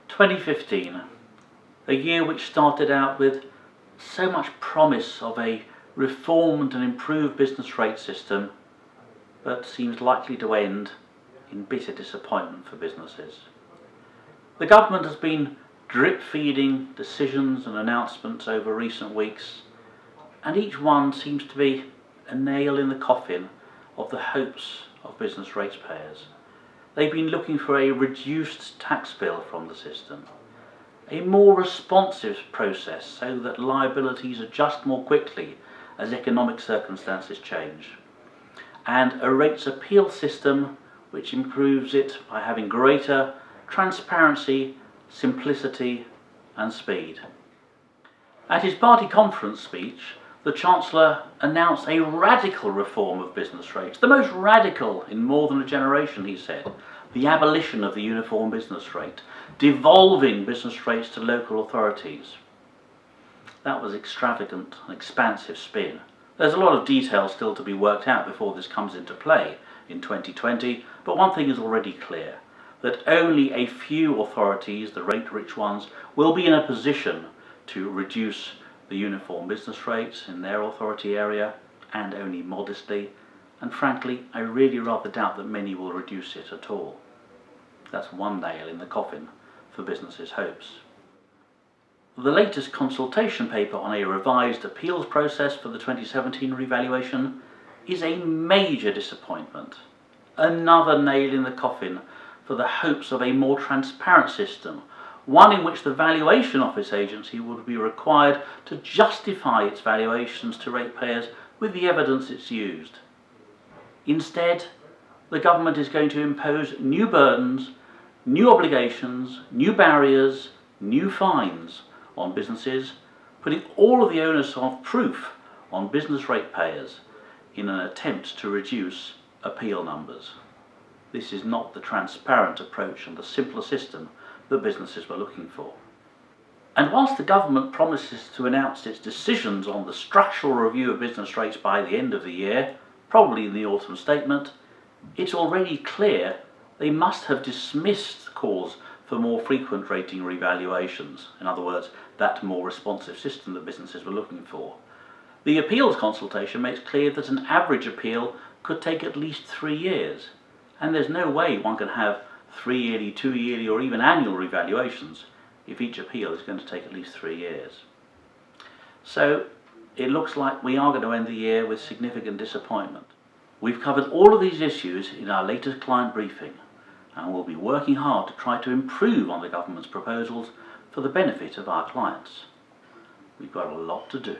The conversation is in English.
2015, a year which started out with so much promise of a reformed and improved business rate system, but seems likely to end in bitter disappointment for businesses. The government has been drip-feeding decisions and announcements over recent weeks, and each one seems to be a nail in the coffin of the hopes of business rates payers. They've been looking for a reduced tax bill from the system, a more responsive process so that liabilities adjust more quickly as economic circumstances change, and a rates appeal system which improves it by having greater transparency, simplicity and speed. At his party conference speech, the Chancellor announced a radical reform of business rates, the most radical in more than a generation, he said, the abolition of the uniform business rate, devolving business rates to local authorities. That was extravagant and expansive spin. There's a lot of detail still to be worked out before this comes into play in 2020, but one thing is already clear, that only a few authorities, the rate-rich ones, will be in a position to reduce the uniform business rates in their authority area, and only modestly, and frankly I really rather doubt that many will reduce it at all. That's one nail in the coffin for businesses' hopes. The latest consultation paper on a revised appeals process for the 2017 revaluation is a major disappointment, another nail in the coffin for the hopes of a more transparent system, one in which the Valuation Office agency would be required to justify its valuations to ratepayers with the evidence it's used. Instead, the government is going to impose new burdens, new obligations, new barriers, new fines on businesses, putting all of the onus of proof on business ratepayers in an attempt to reduce appeal numbers. This is not the transparent approach and the simpler system that businesses were looking for. And whilst the government promises to announce its decisions on the structural review of business rates by the end of the year, probably in the autumn statement, it's already clear they must have dismissed calls for more frequent rating revaluations, in other words, that more responsive system that businesses were looking for. The appeals consultation makes clear that an average appeal could take at least 3 years, and there's no way one can have 3-yearly, 2-yearly or even annual revaluations if each appeal is going to take at least 3 years. So it looks like we are going to end the year with significant disappointment. We've covered all of these issues in our latest client briefing, and we'll be working hard to try to improve on the government's proposals for the benefit of our clients. We've got a lot to do.